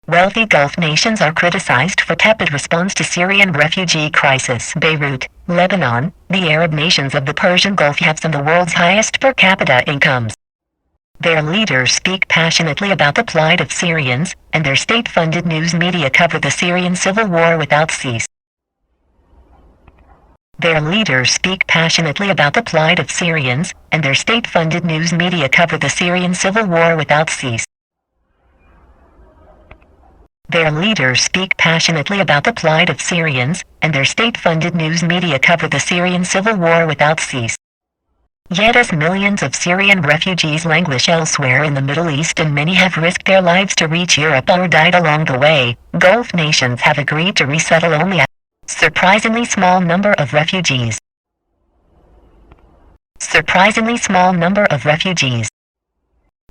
Wealthy Gulf nations are criticized for tepid response to Syrian refugee crisis. Beirut, Lebanon, the Arab nations of the Persian Gulf have some of the world's highest per capita incomes. Their leaders speak passionately about the plight of Syrians, and their state-funded news media cover the Syrian civil war without cease. Their leaders speak passionately about the plight of Syrians, and their state-funded news media cover the Syrian civil war without cease. Their leaders speak passionately about the plight of Syrians, and their state-funded news media cover the Syrian civil war without cease. Yet as millions of Syrian refugees languish elsewhere in the Middle East and many have risked their lives to reach Europe or died along the way, Gulf nations have agreed to resettle only a surprisingly small number of refugees. Surprisingly small number of refugees.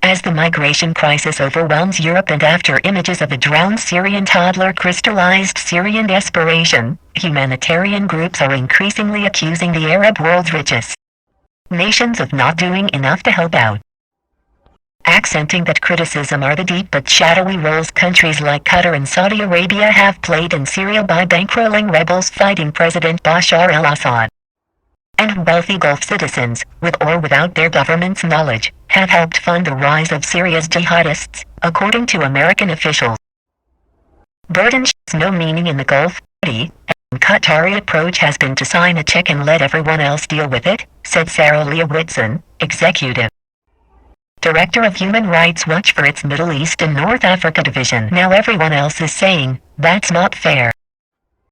As the migration crisis overwhelms Europe and after images of a drowned Syrian toddler crystallized Syrian desperation, humanitarian groups are increasingly accusing the Arab world's richest nations of not doing enough to help out. Accenting that criticism are the deep but shadowy roles countries like Qatar and Saudi Arabia have played in Syria by bankrolling rebels fighting President Bashar al-Assad. And wealthy Gulf citizens, with or without their government's knowledge, have helped fund the rise of Syria's jihadists, according to American officials. Burden has no meaning in the Gulf, and Qatari approach has been to sign a check and let everyone else deal with it, said Sarah Leah Whitson, executive director of Human Rights Watch for its Middle East and North Africa division. Now everyone else is saying, that's not fair.